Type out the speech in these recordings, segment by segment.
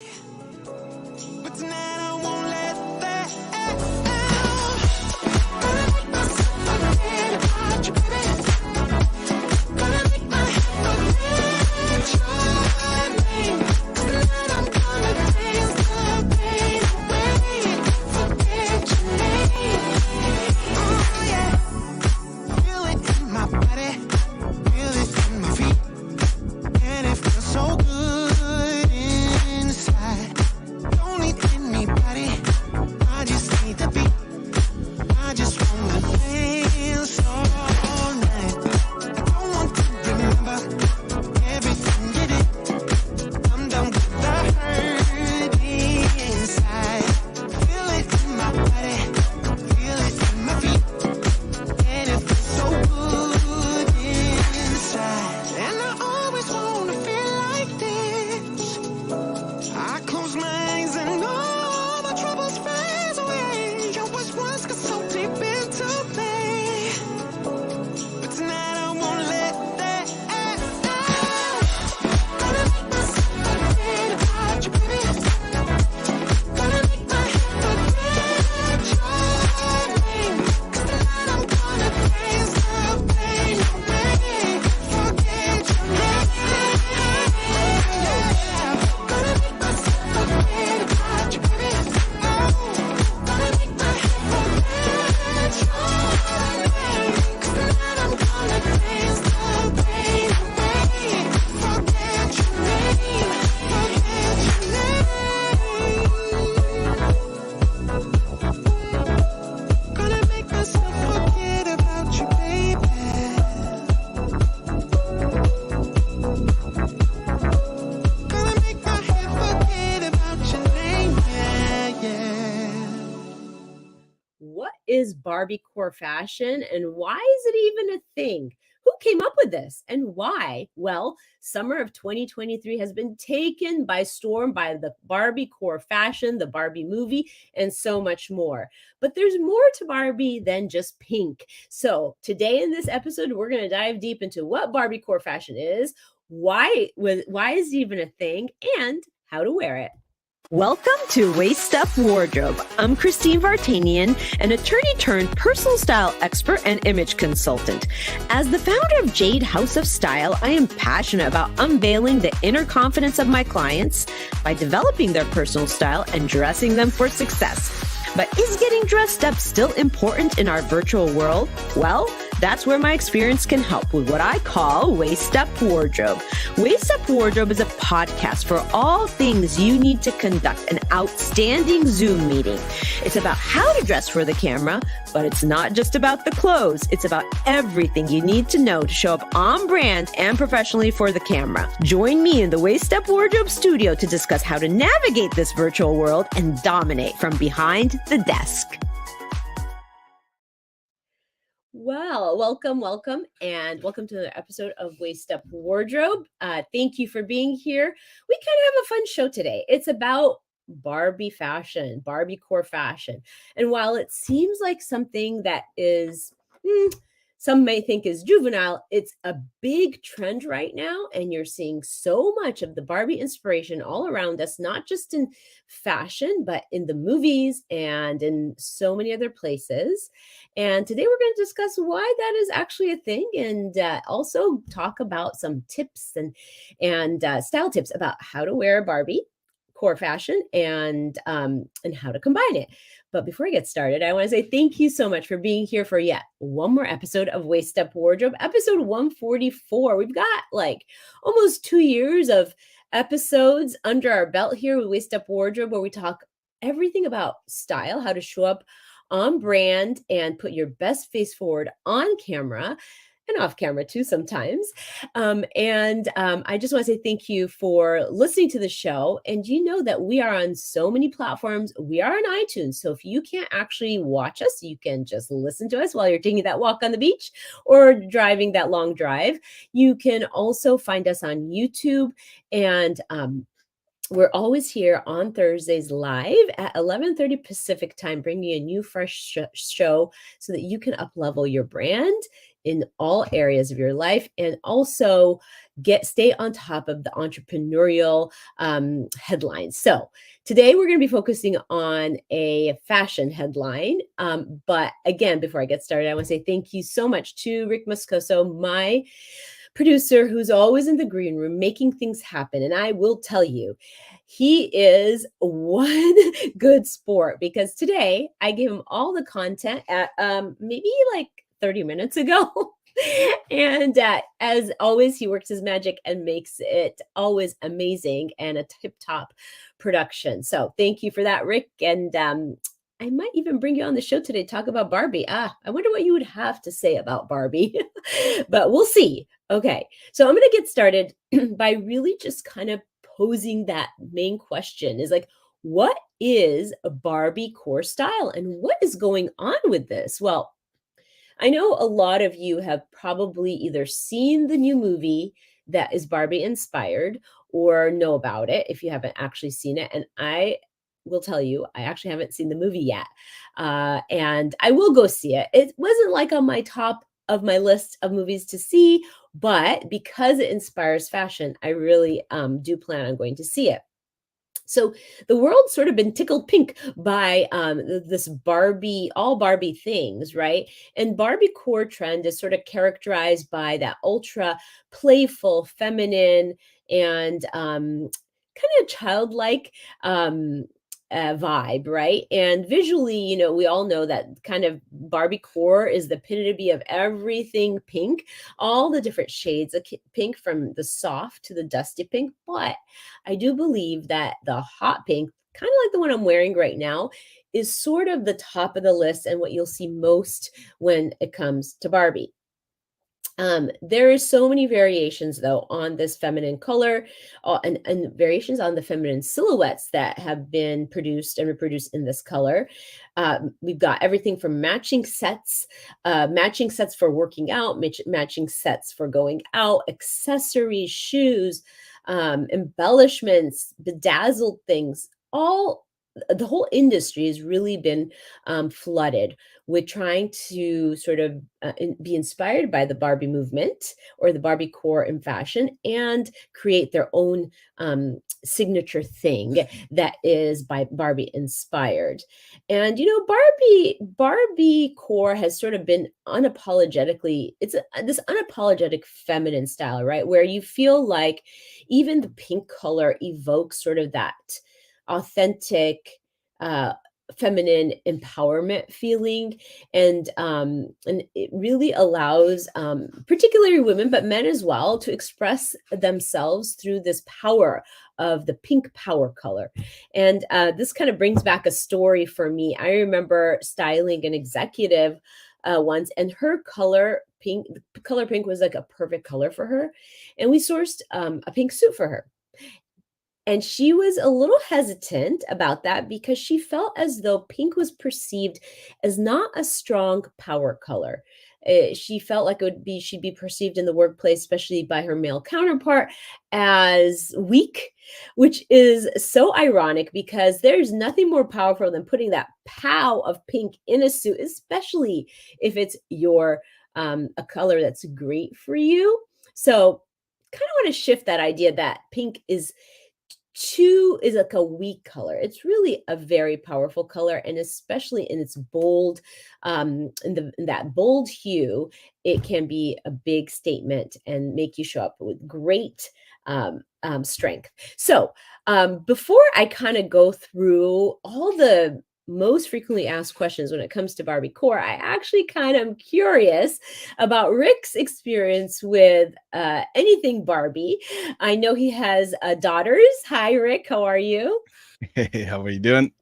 But tonight I won't let that feel it in my body, feel it in my feet, and it feels so good inside. Don't need anybody, I just need the beat. I just wanna dance all night. I don't want to remember everything you did. I'm done with the hurt inside. Feel it in my body, feel it in my feet, and it feels so good inside. And I always wanna feel like this. I close my eyes and all my troubles fade away. Your words once got so deep into me, but tonight I won't let that Gonna make myself forget about you, baby. Gonna make my head forget your name. 'Cause tonight I'm gonna dance the pain away. Forget your name. Gonna make myself forget about you, baby. Gonna make my head forget your name. 'Cause tonight I'm gonna dance the pain away. Forget your name. Forget your name. Gonna make myself forget about you, baby. Gonna make my head forget about your name, yeah, yeah. What is BARBIEcore Fashion and why is it even a thing? Who came up with this and why? Well, summer of 2023 has been taken by storm by the BARBIEcore Fashion, the Barbie movie, and so much more. But there's more to Barbie than just pink. So today in this episode, we're going to dive deep into what BARBIEcore Fashion is, why is it even a thing, and how to wear it. Welcome to Waist Up Wardrobe. I'm Christine Vartanian, an attorney turned personal style expert and image consultant. As the founder of Jade House of Style, I am passionate about unveiling the inner confidence of my clients by developing their personal style and dressing them for success. But is getting dressed up still important in our virtual world? Well, that's where my experience can help with what I call Waist Up Wardrobe. Waist Up Wardrobe is a podcast for all things you need to conduct an outstanding Zoom meeting. It's about how to dress for the camera, but it's not just about the clothes. It's about everything you need to know to show up on brand and professionally for the camera. Join me in the Waist Up Wardrobe studio to discuss how to navigate this virtual world and dominate from behind the desk. Well, welcome, and welcome to another episode of Waist Up Wardrobe. Thank you for being here. We kind of have a fun show today. It's about Barbie fashion, BARBIEcore Fashion. And while it seems like something that is, some may think is juvenile, it's a big trend right now. And you're seeing so much of the Barbie inspiration all around us, not just in fashion, but in the movies and in so many other places. And today we're going to discuss why that is actually a thing, and also talk about some tips and style tips about how to wear Barbie core fashion and how to combine it. But before I get started, I want to say thank you so much for being here for yet one more episode of Waist Up Wardrobe, episode 144. We've got like almost 2 years of episodes under our belt here with Waist Up Wardrobe, where we talk everything about style, how to show up on brand and put your best face forward on camera and off camera too sometimes. I just want to say thank you for listening to the show. And you know that we are on so many platforms. We are on iTunes. So if you can't actually watch us, you can just listen to us while you're taking that walk on the beach or driving that long drive. You can also find us on YouTube and We're always here on Thursdays live at 11:30 Pacific time, bringing you a new fresh show so that you can up-level your brand in all areas of your life and also stay on top of the entrepreneurial headlines. So today we're going to be focusing on a fashion headline. But again, before I get started, I want to say thank you so much to Rick Moscoso, my producer, who's always in the green room making things happen. And I will tell you, he is one good sport, because today I gave him all the content at maybe like 30 minutes ago. And as always, he works his magic and makes it always amazing and a tip-top production. So thank you for that, Rick. And I might even bring you on the show today to talk about Barbie. I wonder what you would have to say about Barbie, but we'll see. Okay, so I'm going to get started by really just kind of posing that main question is like, what is a Barbiecore style and what is going on with this? Well, I know a lot of you have probably either seen the new movie that is Barbie inspired or know about it if you haven't actually seen it. And I will tell you, I actually haven't seen the movie yet. And I will go see it. It wasn't like on my top of my list of movies to see, but because it inspires fashion, I really do plan on going to see it. So the world's sort of been tickled pink by this Barbie, all Barbie things, right? And Barbiecore trend is sort of characterized by that ultra playful, feminine, and kind of childlike vibe, right? And visually, we all know that kind of Barbiecore is the epitome of everything pink, all the different shades of pink, from the soft to the dusty pink. But I do believe that the hot pink, kind of like the one I'm wearing right now, is sort of the top of the list and what you'll see most when it comes to Barbie. There is so many variations though on this feminine color, and variations on the feminine silhouettes that have been produced and reproduced in this color. We've got everything from matching sets for working out, matching sets for going out, accessories, shoes, embellishments, bedazzled things. The whole industry has really been flooded with trying to sort of be inspired by the Barbie movement or the Barbiecore in fashion and create their own signature thing that is by Barbie inspired. And Barbiecore has sort of been unapologetically, this unapologetic feminine style, right? Where you feel like even the pink color evokes sort of that authentic feminine empowerment feeling, and it really allows particularly women, but men as well, to express themselves through this power of the pink power color. And this kind of brings back a story for me. I remember styling an executive once, and her color pink was like a perfect color for her, and we sourced a pink suit for her. And she was a little hesitant about that because she felt as though pink was perceived as not a strong power color. She felt like she'd be perceived in the workplace, especially by her male counterpart, as weak, which is so ironic because there's nothing more powerful than putting that pow of pink in a suit, especially if it's a color that's great for you. So kind of want to shift that idea that pink is like a weak color. It's really a very powerful color, and especially in its bold, in that bold hue, it can be a big statement and make you show up with great strength. So before I kind of go through all the most frequently asked questions when it comes to Barbiecore, I actually kind of am curious about Rick's experience with anything Barbie. I know he has daughters. Hi, Rick. How are you? Hey, how are you doing?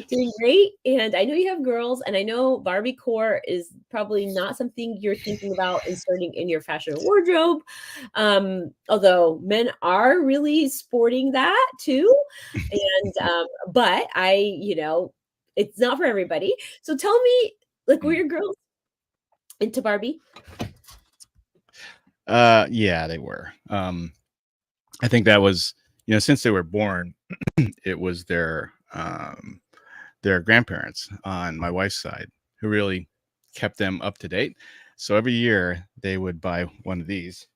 Doing great. And I know you have girls, and I know Barbiecore is probably not something you're thinking about inserting in your fashion wardrobe. Although men are really sporting that too. And but it's not for everybody. So tell me, like, were your girls into Barbie? Yeah, they were. I think that was since they were born, it was their grandparents on my wife's side who really kept them up to date. So every year they would buy one of these.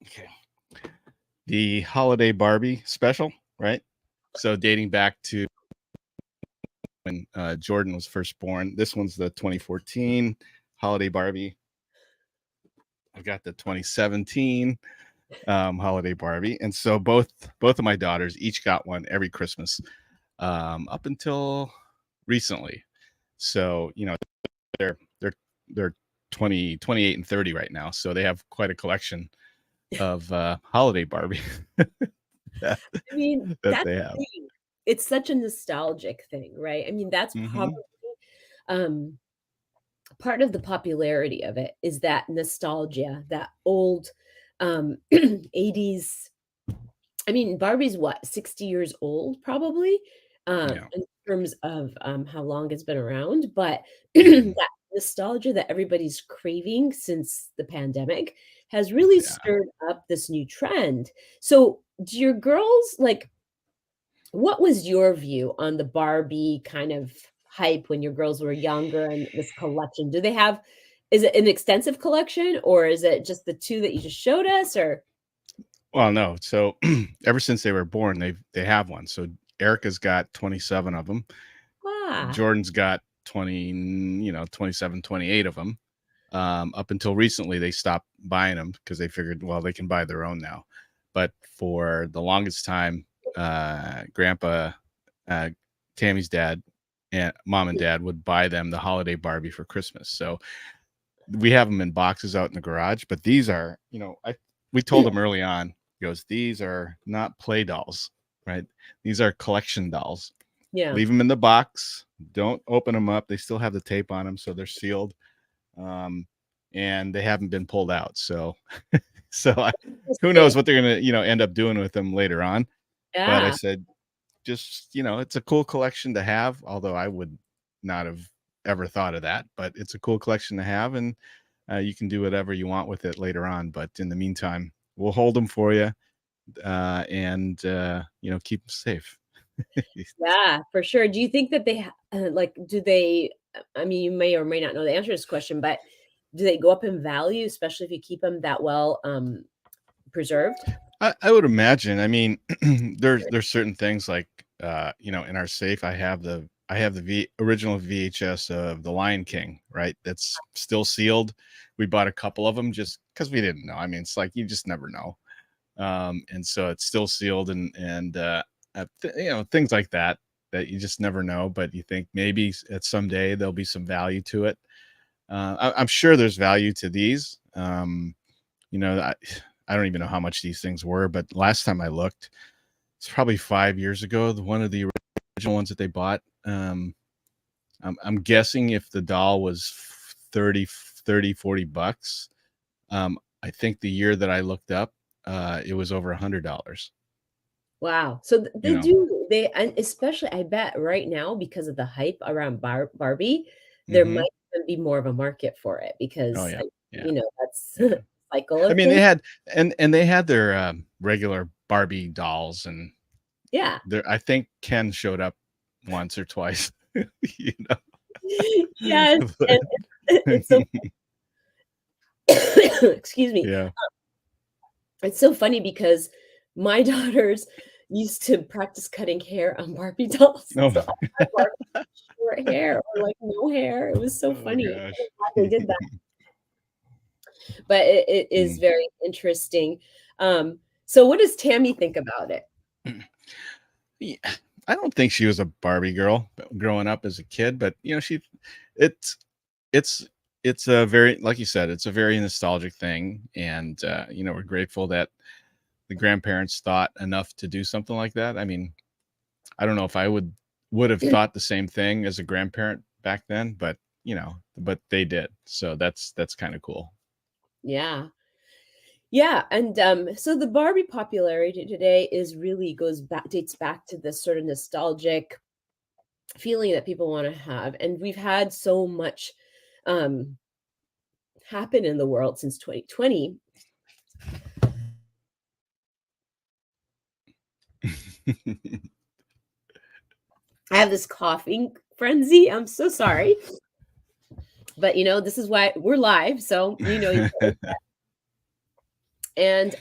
Okay. The holiday Barbie special, right? So dating back to when Jordan was first born. This one's the 2014 holiday Barbie. I've got the 2017 holiday Barbie, and so both of my daughters each got one every Christmas up until recently. So they're they're 20, 28, and 30 right now, so they have quite a collection of holiday Barbie that, I mean, that that's they the have. thing. It's such a nostalgic thing, right? I mean, that's Hmm. probably um part of the popularity of it is that nostalgia, that old 80s. I mean, Barbie's what, 60 years old probably, Yeah, in terms of how long it's been around, but hmm, that nostalgia that everybody's craving since the pandemic has really yeah. stirred up this new trend. So, do your girls like what was your view on the Barbie kind of hype when your girls were younger and this collection? Do they have is it an extensive collection or is it just the 2 that you just showed us or Well, no. So ever since they were born, they have one. So Erica's got 27 of them. ah, Jordan's got 20, 27, 28 of them. Up until recently, they stopped buying them because they figured, well, they can buy their own now. But for the longest time, Grandpa, uh, Tammy's dad, and mom and dad would buy them the holiday Barbie for Christmas. So we have them in boxes out in the garage. But these are, we told them early on, he goes, these are not play dolls, right? These are collection dolls. yeah. Leave them in the box. Don't open them up. They still have the tape on them, so they're sealed, um, and they haven't been pulled out. So who knows Interesting. what they're gonna end up doing with them later on. But I Yeah. said, just it's a cool collection to have. Although I would not have ever thought of that, but it's a cool collection to have, and you can do whatever you want with it later on. But in the meantime, we'll hold them for you, and keep them safe. Yeah, for sure. Do you think that they like do they I mean, you may or may not know the answer to this question, but do they go up in value, especially if you keep them that well preserved? I would imagine. I mean, there's certain things like in our safe. I have the original VHS of The Lion King, right? That's still sealed. We bought a couple of them just because we didn't know. I mean, it's like you just never know. And so it's still sealed, and things like that you just never know. But you think maybe at some day there'll be some value to it. I'm sure there's value to these. You know, I, I don't even know how much these things were, but last time I looked, it's probably 5 years ago. One of the original ones that they bought. I'm guessing if the doll was 40 bucks. I think the year that I looked up, it was over $100. Wow. So You they know. do they and especially I bet right now because of the hype around Barbie, there Hmm. might even be more of a market for it Oh because yeah, yeah, that's yeah. cycle I of mean, things. they had their regular Barbie dolls, and Yeah. there I think Ken showed up once or twice. you Yes. But And it's so excuse me. yeah. It's so funny because my daughters used to practice cutting hair on Barbie dolls. Oh, So I had Barbie short hair or like no hair. It was so oh funny. I gosh. don't know why they did that, but it is Mm. very interesting. So what does Tammy think about it? Yeah, I don't think she was a Barbie girl growing up as a kid, but it's it's it's a very, like you said, it's a very nostalgic thing, and we're grateful that the grandparents thought enough to do something like that. I mean, I don't know if I would have thought the same thing as a grandparent back then, but they did. So that's kind of cool. Yeah. Yeah, and so the Barbie popularity today is really goes back dates back to this sort of nostalgic feeling that people want to have, and we've had so much um happen in the world since 2020 I have this coughing frenzy. I'm so sorry. But this is why we're live. So, and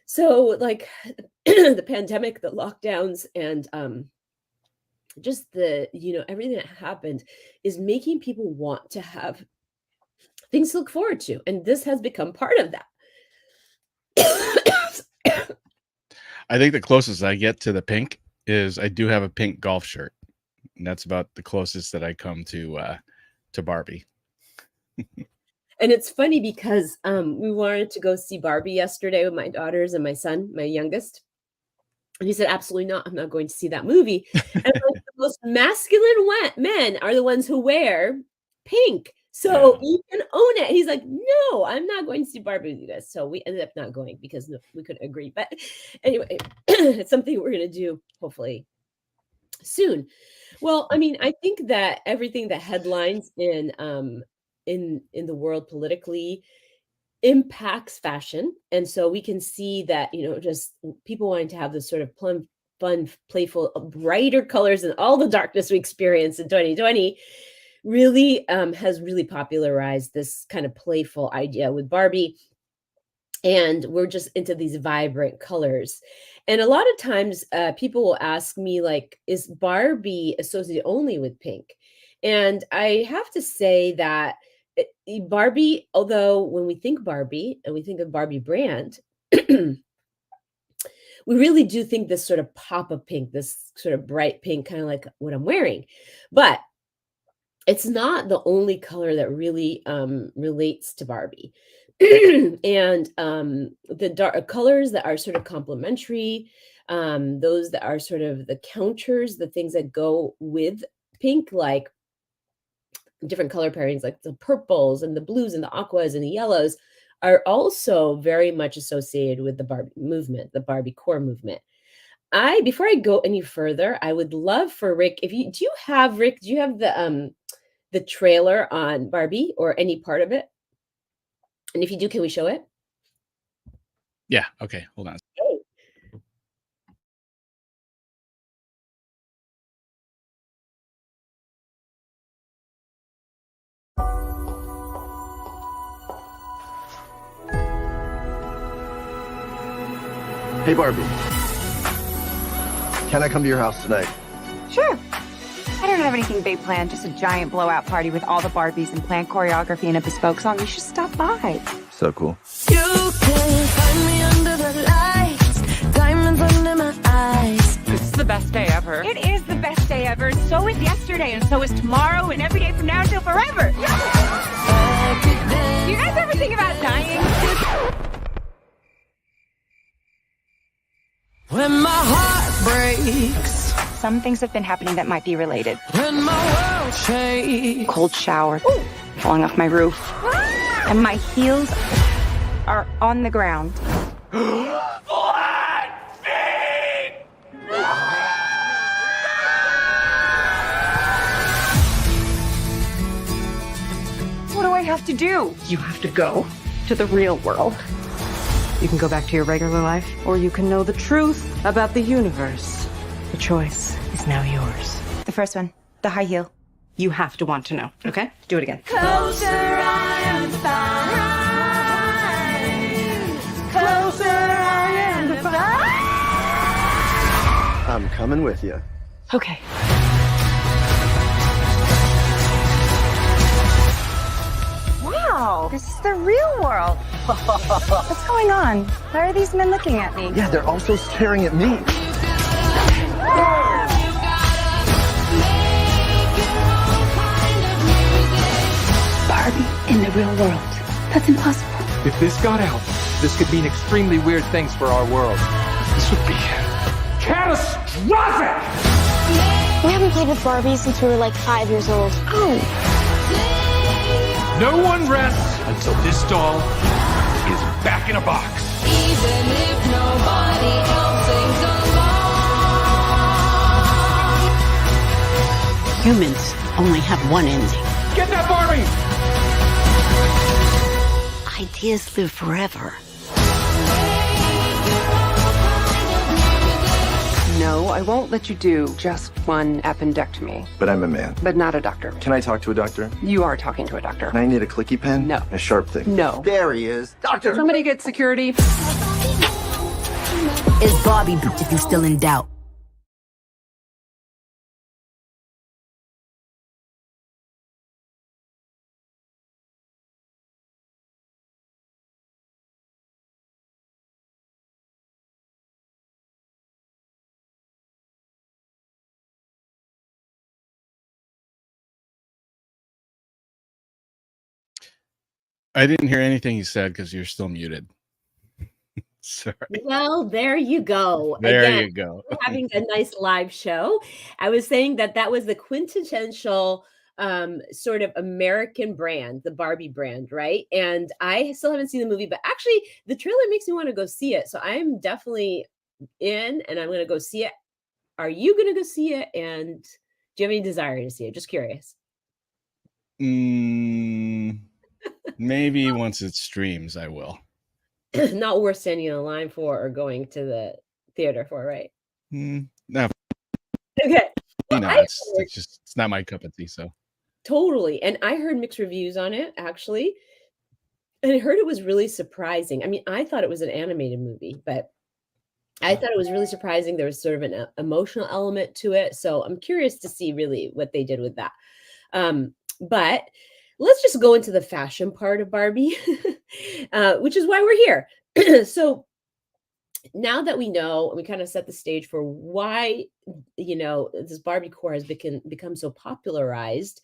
so like the pandemic, the lockdowns, and just the, everything that happened is making people want to have things to look forward to. And this has become part of that. I think the closest I get to the pink is I do have a pink golf shirt. And that's about the closest that I come to Barbie. And it's funny because we wanted to go see Barbie yesterday with my daughters and my son, my youngest. And he said, absolutely not. I'm not going to see that movie. And like, the most masculine men are the ones who wear pink. So you can own it. He's like, no, I'm not going to see Barbie with you guys. So we ended up not going because we couldn't agree. But anyway, it's something we're going to do hopefully soon. Well, I mean, I think that everything that headlines in the world politically impacts fashion. And so we can see that, just people wanting to have this sort of fun, playful, brighter colors and all the darkness we experienced in 2020 really has really popularized this kind of playful idea with Barbie. And we're just into these vibrant colors. And a lot of times people will ask me, like, is Barbie associated only with pink? And I have to say that Barbie, although when we think Barbie and we think of Barbie brand, we really do think this sort of pop of pink, this sort of bright pink, kind of like what I'm wearing. But it's not the only color that really relates to Barbie. And the dark colors that are sort of complementary, those that are sort of the counters, the things that go with pink, like different color pairings, like the purples and the blues and the aquas and the yellows, are also very much associated with the Barbie movement, the BARBIEcore movement. Before I go any further, I would love for Rick, do you have the trailer on Barbie or any part of it? And if you do, can we show it? Yeah. Okay. Hold on. Hey, Barbie. Can I come to your house tonight? Sure. I don't have anything big planned, just a giant blowout party with all the Barbies and planned choreography and a bespoke song. You should stop by. So cool. You can find me under the lights, diamonds under my eyes. This is the best day ever. It is the best day ever. So is yesterday, and so is tomorrow, and every day from now until forever. Do you guys ever think about dying? When my heart breaks, Some things have been happening that might be related. when my world shakes. Cold shower, falling off my roof, and my heels are on the ground. What do I have to do? You have to go to the real world. You can go back to your regular life, or you can know the truth about the universe. The choice is now yours. The first one, the high heel. You have to want to know, okay? Do it again. Closer I am find. Closer I am to find. I'm coming with you. Okay. Wow, this is the real world. What's going on? Why are these men looking at me? Yeah, they're also staring at me. Barbie in the real world. That's impossible. If this got out, this could mean extremely weird things for our world. This would be catastrophic! We haven't played with Barbie since we were like 5 years old. Oh. No one rests until this doll is back in a box. Even if nobody else sings along. Humans only have one ending. Get that Barbie! Ideas live forever. No, I won't let you do just one appendectomy. But I'm a man. But not a doctor. Can I talk to a doctor? You are talking to a doctor. And I need a clicky pen? No. A sharp thing? No. There he is. Doctor! Somebody get security. It's Barbie if you're still in doubt. I didn't hear anything you said because you're still muted. Sorry. Well, there you go. There Again, you go. we're having a nice live show. I was saying that was the quintessential sort of American brand, the Barbie brand, right? And I still haven't seen the movie, but actually the trailer makes me want to go see it. So I'm definitely in and I'm going to go see it. Are you going to go see it? And do you have any desire to see it? Just curious. Maybe once it streams, I will. Not worth standing in a line for or going to the theater for, right? No, Okay. Well, it's not my cup of tea. So totally. And I heard mixed reviews on it, actually. And I heard it was really surprising. I mean, I thought it was an animated movie, but I thought it was really surprising. There was sort of an emotional element to it. So I'm curious to see really what they did with that. But let's just go into the fashion part of Barbie, which is why we're here. So now that we know, we kind of set the stage for why, this Barbiecore has become so popularized.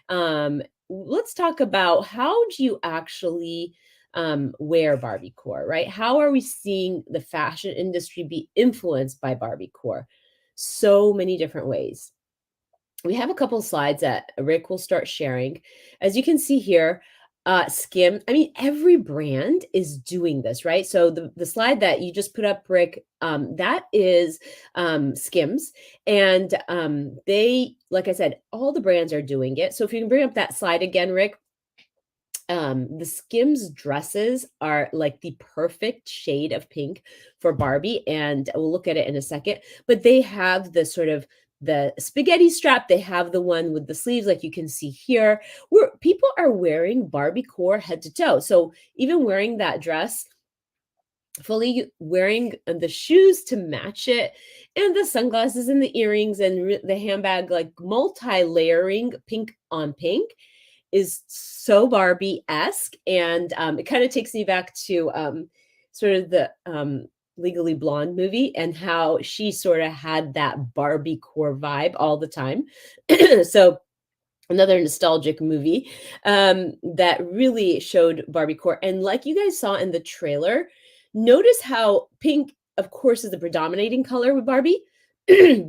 Let's talk about how do you actually wear Barbiecore, right? How are we seeing the fashion industry be influenced by Barbiecore? So many different ways. We have a couple of slides that Rick will start sharing. As you can see here, Skim, I mean, every brand is doing this, right? So the slide that you just put up, Rick, that is Skims. And they, like I said, all the brands are doing it. So if you can bring up that slide again, Rick, the Skims dresses are like the perfect shade of pink for Barbie. And we'll look at it in a second, but they have the sort of the spaghetti strap. They have the one with the sleeves, like you can see here, where people are wearing Barbiecore head to toe. So even wearing that dress, fully wearing the shoes to match it, and the sunglasses and the earrings and the handbag, like multi-layering pink on pink, is so Barbie-esque. And it kind of takes me back to sort of the Legally Blonde movie and how she sort of had that Barbiecore vibe all the time. So another nostalgic movie that really showed Barbiecore. And like you guys saw in the trailer, notice how pink, of course, is the predominating color with Barbie,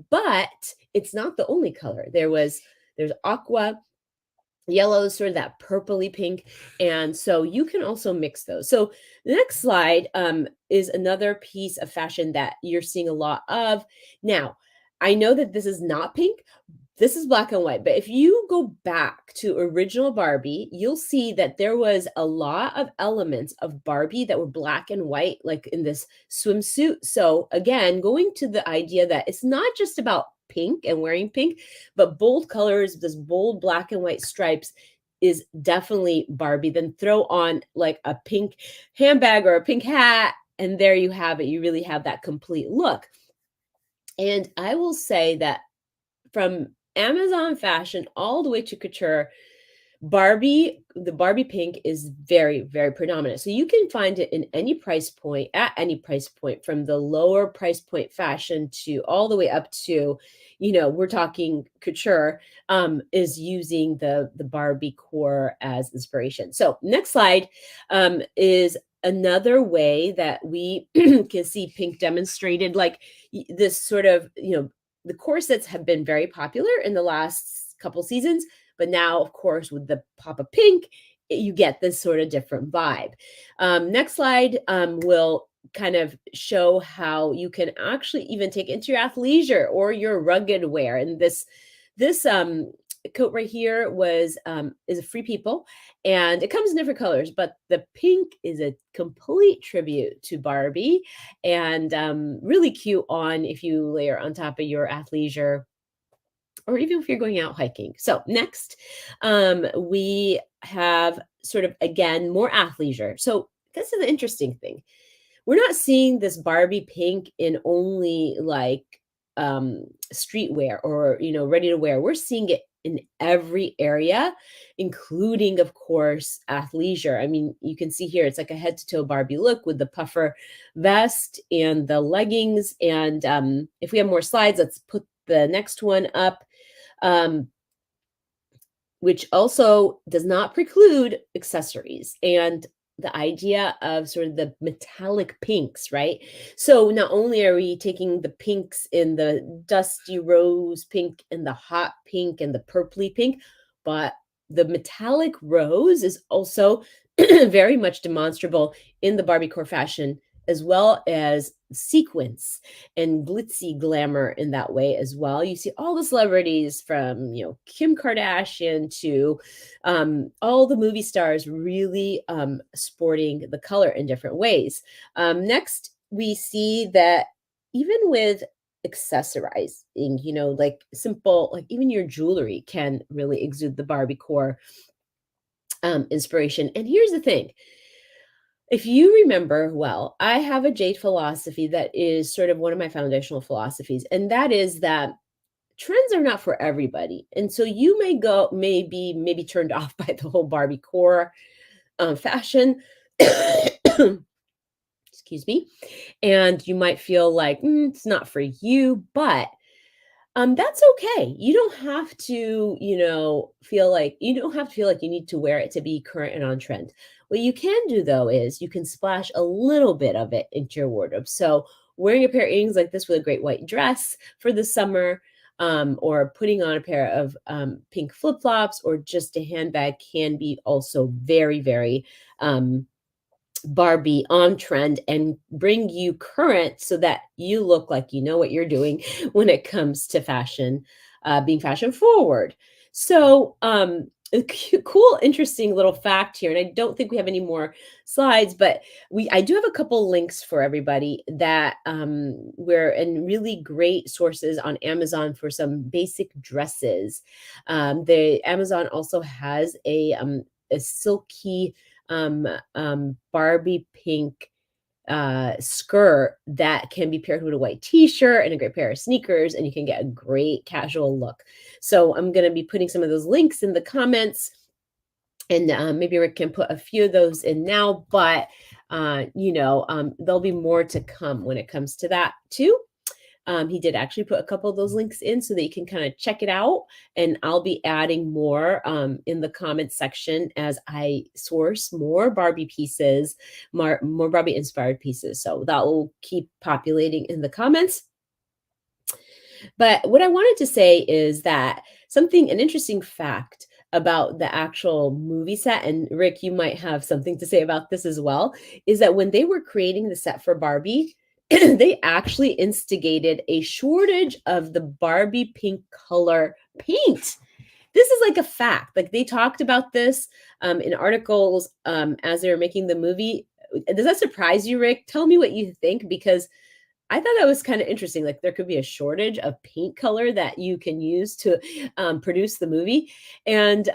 but it's not the only color. There's aqua, yellow is sort of that purpley pink. And so you can also mix those. So the next slide is another piece of fashion that you're seeing a lot of. Now, I know that this is not pink. This is black and white. But if you go back to original Barbie, you'll see that there was a lot of elements of Barbie that were black and white, like in this swimsuit. So again, going to the idea that it's not just about pink and wearing pink, but bold colors, this bold black and white stripes is definitely Barbie. Then throw on like a pink handbag or a pink hat, and there you have it. You really have that complete look. And I will say that from Amazon fashion all the way to couture, the Barbie pink is very, very predominant. So you can find it in any price point, at any price point, from the lower price point fashion to all the way up to, we're talking couture, is using the Barbiecore as inspiration. So next slide is another way that we can see pink demonstrated, like this sort of, the corsets have been very popular in the last couple seasons, but now, of course, with the pop of pink, you get this sort of different vibe. Next slide will kind of show how you can actually even take into your athleisure or your rugged wear. And this coat right here is a Free People, and it comes in different colors, but the pink is a complete tribute to Barbie, and really cute on if you layer on top of your athleisure, or even if you're going out hiking. So next, we have sort of, again, more athleisure. So this is the interesting thing. We're not seeing this Barbie pink in only like streetwear or, ready to wear. We're seeing it in every area, including, of course, athleisure. I mean, you can see here, it's like a head to toe Barbie look with the puffer vest and the leggings. And if we have more slides, let's put the next one up. Which also does not preclude accessories and the idea of sort of the metallic pinks, right? So not only are we taking the pinks in the dusty rose pink and the hot pink and the purpley pink, but the metallic rose is also very much demonstrable in the BARBIEcore Fashion, as well as sequins and glitzy glamour in that way as well. You see all the celebrities from, Kim Kardashian to all the movie stars really sporting the color in different ways. Next, we see that even with accessorizing, like simple, like even your jewelry can really exude the BARBIEcore inspiration. And here's the thing. If you remember well, I have a jade philosophy that is sort of one of my foundational philosophies, and that is that trends are not for everybody. And so you may be maybe turned off by the whole BARBIEcore fashion. Excuse me. And you might feel like it's not for you, but that's okay. You don't have to, feel like you need to wear it to be current and on trend. What you can do though is you can splash a little bit of it into your wardrobe. So wearing a pair of earrings like this with a great white dress for the summer, or putting on a pair of pink flip-flops or just a handbag can be also very, very Barbie on trend and bring you current so that you look like you know what you're doing when it comes to fashion, being fashion forward. So a cool, interesting little fact here, and I don't think we have any more slides, but I do have a couple links for everybody that we're in really great sources on Amazon for some basic dresses. The Amazon also has a silky Barbie pink skirt that can be paired with a white t-shirt and a great pair of sneakers, and you can get a great casual look. So I'm going to be putting some of those links in the comments, and maybe Rick can put a few of those in now, but there'll be more to come when it comes to that too. He did actually put a couple of those links in so that you can kind of check it out. And I'll be adding more in the comments section as I source more Barbie pieces, more Barbie inspired pieces. So that will keep populating in the comments. But what I wanted to say is that an interesting fact about the actual movie set, and Rick, you might have something to say about this as well, is that when they were creating the set for Barbie, they actually instigated a shortage of the Barbie pink color paint. This is like a fact. Like they talked about this in articles as they were making the movie. Does that surprise you, Rick? Tell me what you think, because I thought that was kind of interesting. Like there could be a shortage of paint color that you can use to produce the movie. And,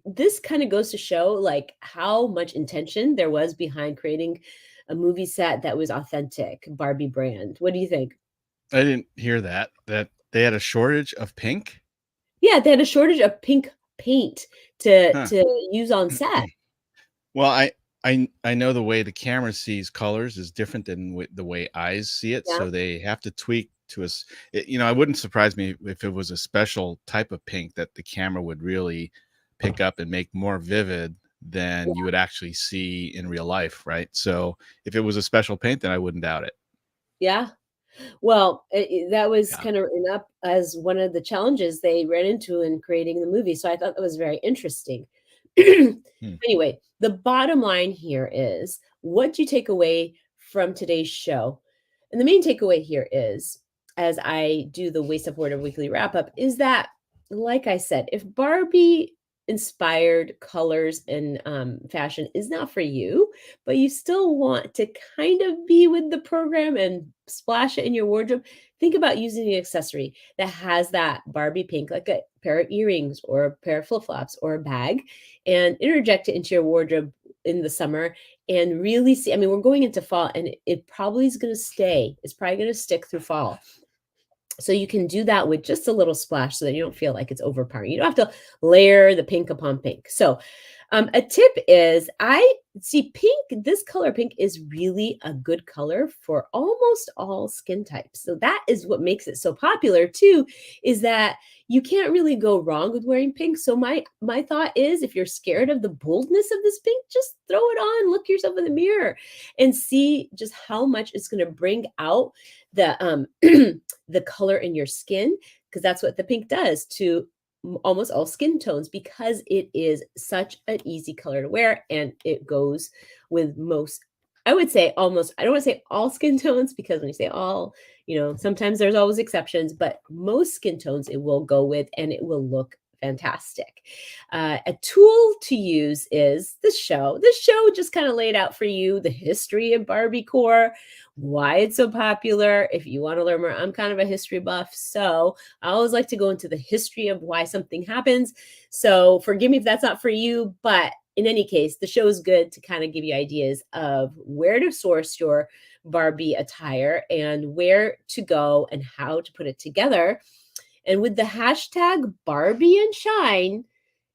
this kind of goes to show like how much intention there was behind creating a movie set that was authentic Barbie brand. What do you think? I didn't hear that they had a shortage of pink. Yeah, they had a shortage of pink paint to use on set. Well, I know the way the camera sees colors is different than the way eyes see it, so they have to tweak to us. It wouldn't surprise me if it was a special type of pink that the camera would really pick up and make more vivid than you would actually see in real life, right? So if it was a special paint, then I wouldn't doubt it. Yeah. Well, that was kind of written up as one of the challenges they ran into in creating the movie. So I thought that was very interesting. Anyway, the bottom line here is, what do you take away from today's show? And the main takeaway here is, as I do the Waist Up Wardrobe Weekly Wrap Up is that, like I said, if Barbie inspired colors and fashion is not for you, but you still want to kind of be with the program and splash it in your wardrobe, think about using the accessory that has that Barbie pink, like a pair of earrings or a pair of flip-flops or a bag, and interject it into your wardrobe in the summer and really see. I mean, we're going into fall and it probably is going to stay. It's probably going to stick through fall. So you can do that with just a little splash so that you don't feel like it's overpowering. You don't have to layer the pink upon pink. So a tip is I see pink, this color pink is really a good color for almost all skin types. So that is what makes it so popular too, is that you can't really go wrong with wearing pink. So my thought is if you're scared of the boldness of this pink, just throw it on, look yourself in the mirror and see just how much it's going to bring out the the color in your skin, because that's what the pink does to almost all skin tones, because it is such an easy color to wear and it goes with most, I would say almost, I don't want to say all skin tones, because when you say all, you know, sometimes there's always exceptions, but most skin tones it will go with and it will look fantastic. A tool to use is the show. The show just kind of laid out for you the history of BARBIEcore, why it's so popular. If you want to learn more, I'm kind of a history buff, so I always like to go into the history of why something happens. So forgive me if that's not for you, but in any case, the show is good to kind of give you ideas of where to source your Barbie attire and where to go and how to put it together. And with the hashtag Barbie and Shine,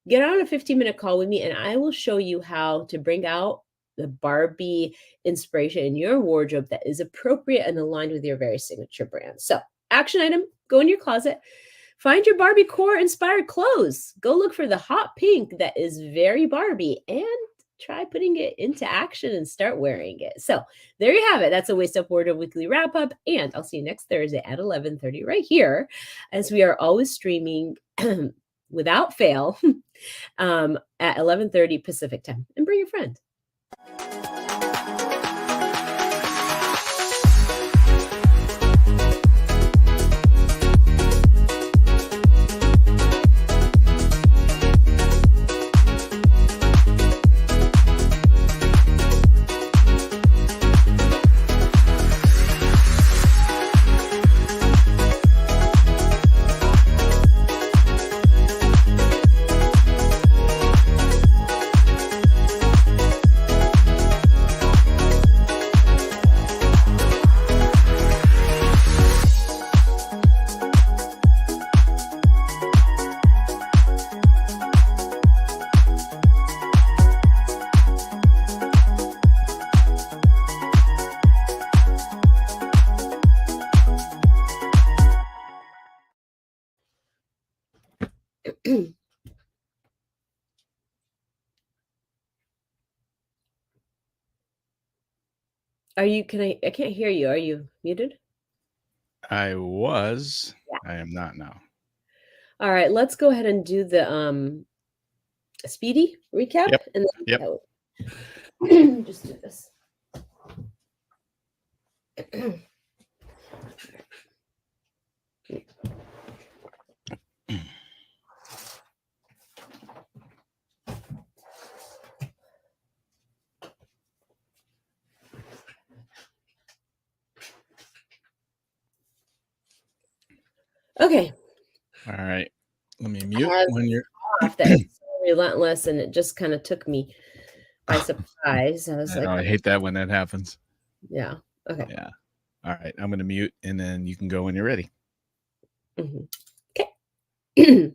get on a 15-minute call with me and I will show you how to bring out the Barbie inspiration in your wardrobe that is appropriate and aligned with your very signature brand. So, action item, go in your closet, find your BARBIEcore inspired clothes. Go look for the hot pink that is very Barbie and try putting it into action and start wearing it. So there you have it. That's a Waist Up Wardrobe Weekly Wrap Up. And I'll see you next Thursday at 11:30 right here, as we are always streaming without fail at 11:30 Pacific time. And bring your friend. Are you, I can't hear you. Are you muted? I was. Yeah. I am not now. All right, let's go ahead and do the speedy recap. Yep. And then Yep. just do this. Okay. All right. Let me mute when you're off. That is so relentless, and it just kind of took me by surprise. I was like, I hate that when that happens. Yeah. Okay. Yeah. All right. I'm going to mute and then you can go when you're ready. Okay.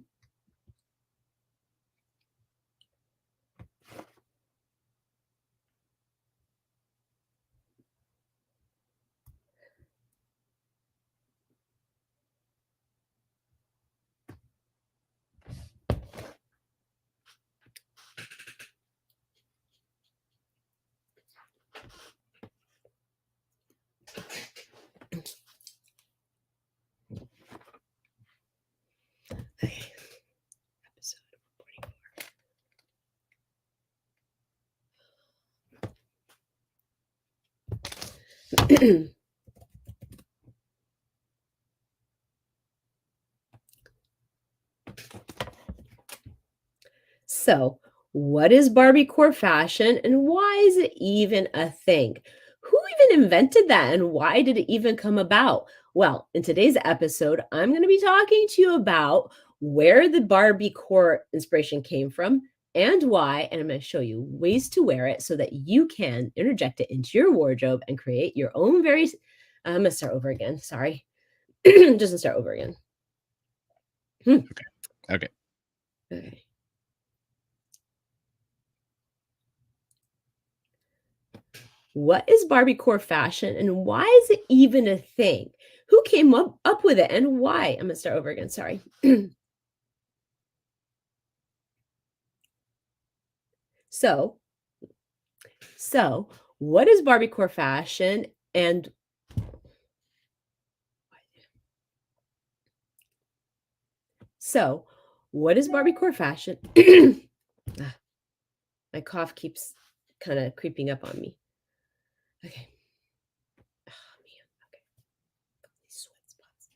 So, what is BARBIEcore Fashion and why is it even a thing? Who even invented that and why did it even come about? Well, in today's episode, I'm going to be talking to you about where the BARBIEcore inspiration came from and why, and I'm going to show you ways to wear it so that you can interject it into your wardrobe and create your own I'm going to start over again. Sorry. Just to start over again. Okay. Okay. What is BARBIEcore Fashion and why is it even a thing? Who came up with it and why? I'm going to start over again. Sorry. So, what is BARBIEcore Fashion and what is BARBIEcore Fashion? My cough keeps kind of creeping up on me. Okay. Oh, man. Okay. These sweat spots.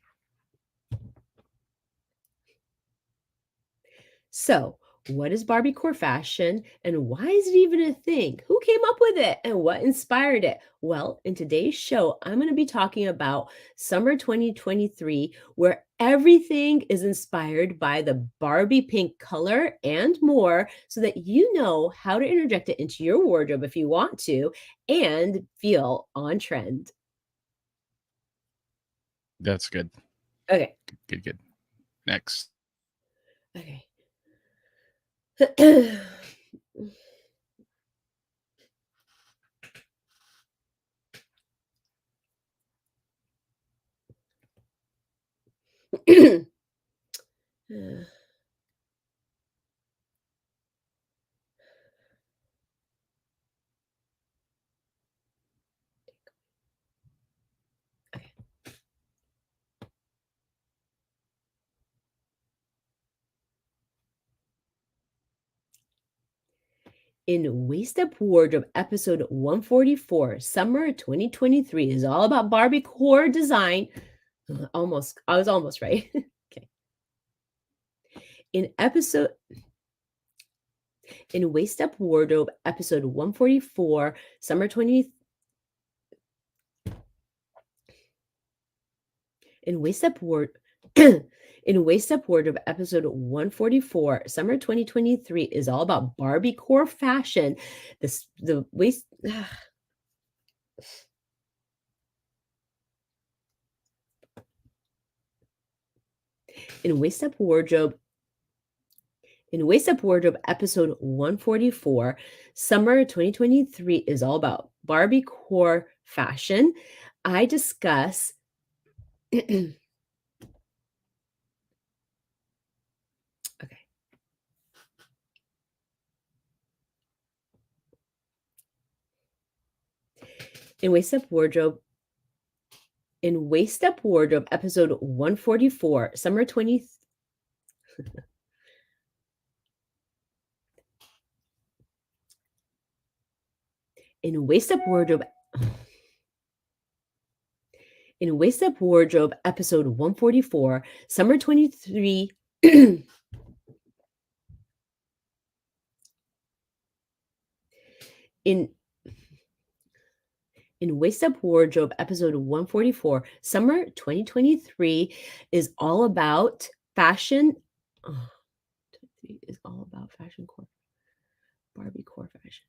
So, what is BARBIEcore Fashion and why is it even a thing? Who came up with it and what inspired it? Well, in today's show, I'm going to be talking about summer 2023, where everything is inspired by the Barbie pink color and more, so that you know how to interject it into your wardrobe if you want to and feel on trend. That's good. Okay. Good. Next. Okay. In Waist Up Wardrobe, episode 144, summer 2023 is all about BARBIEcore design. I was almost right. Okay. In Waist Up Wardrobe, episode 144, summer 20. In Waist Up Wardrobe. In Waist Up Wardrobe, episode 144, summer 2023 is all about BARBIEcore Fashion. The waist. In Waist Up Wardrobe, episode 144, summer 2023 is all about BARBIEcore Fashion. I discuss okay. In Waist Up Wardrobe, episode 144, summer 20. In Waist Up Wardrobe, episode 144, summer 23. In Waist Up Wardrobe, episode 144, summer 2023 is all about fashion. Is all about BARBIEcore Fashion.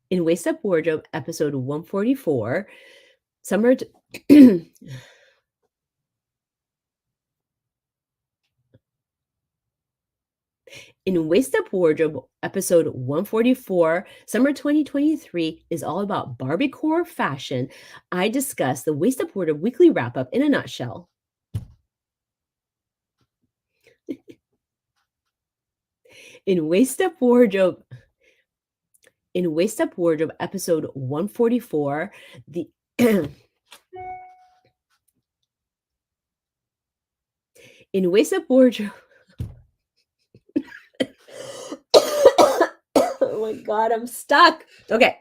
In Waist Up Wardrobe, episode 144, summer. In Waist Up Wardrobe, episode 144, summer 2023 is all about BARBIEcore Fashion. I discuss the Waist Up Wardrobe weekly wrap up in a nutshell. In Waist Up Wardrobe, episode 144, in Waist Up Wardrobe. Oh my God, I'm stuck. Okay.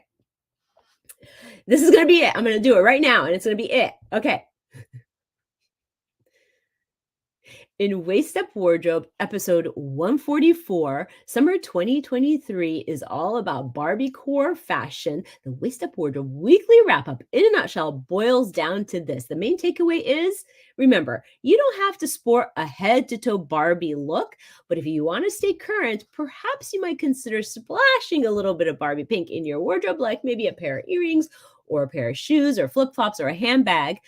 This is going to be it. I'm going to do it right now, and it's going to be it. Okay. In Waist Up Wardrobe, episode 144, summer 2023 is all about BARBIEcore Fashion. The Waist Up Wardrobe weekly wrap up, in a nutshell, boils down to this. The main takeaway is, remember, you don't have to sport a head to toe Barbie look, but if you want to stay current, perhaps you might consider splashing a little bit of Barbie pink in your wardrobe, like maybe a pair of earrings or a pair of shoes or flip flops or a handbag.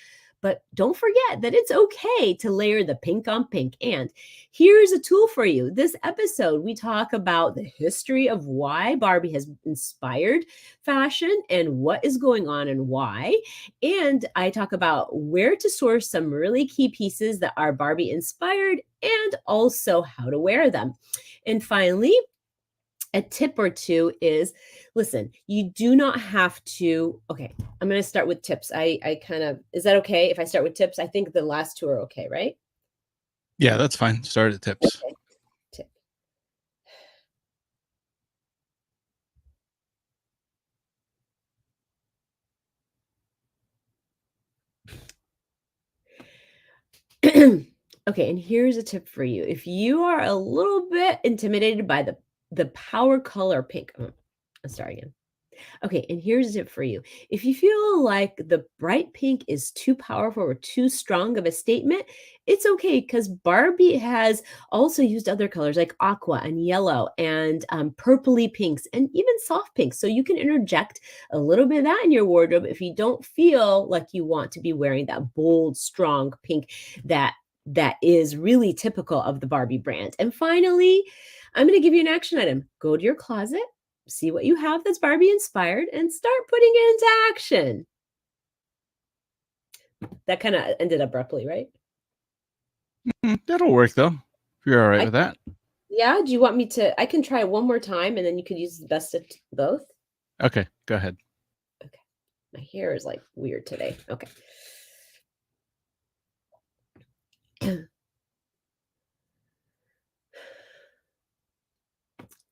But don't forget that it's okay to layer the pink on pink. And here's a tool for you. This episode, we talk about the history of why Barbie has inspired fashion and what is going on and why. And I talk about where to source some really key pieces that are Barbie inspired and also how to wear them. And finally, a tip or two is, listen, you do not have to, okay, I'm going to start with tips. I kind of, is that okay if I start with tips? I think the last two are okay, right? Yeah, that's fine. Start at tips. Okay. Tip. Okay, and here's a tip for you. If you are a little bit intimidated by the power color pink, let's start again. Okay, and here's a tip for you. If you feel like the bright pink is too powerful or too strong of a statement, it's okay because Barbie has also used other colors like aqua and yellow and purpley pinks and even soft pinks. So you can interject a little bit of that in your wardrobe if you don't feel like you want to be wearing that bold, strong pink that is really typical of the Barbie brand. And finally, I'm going to give you an action item. Go to your closet, see what you have that's Barbie inspired, and start putting it into action. That kind of ended abruptly, right? That'll work though. If you're all right with that. Yeah. Do you want me to? I can try one more time and then you could use the best of both. Okay, go ahead. Okay. My hair is like weird today. Okay.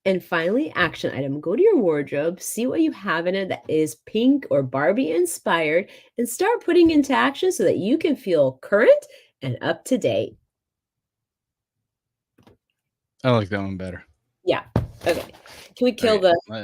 And finally, action item. Go to your wardrobe, see what you have in it that is pink or Barbie inspired, and start putting into action so that you can feel current and up to date. I like that one better. Yeah. Okay. Can we kill Okay, the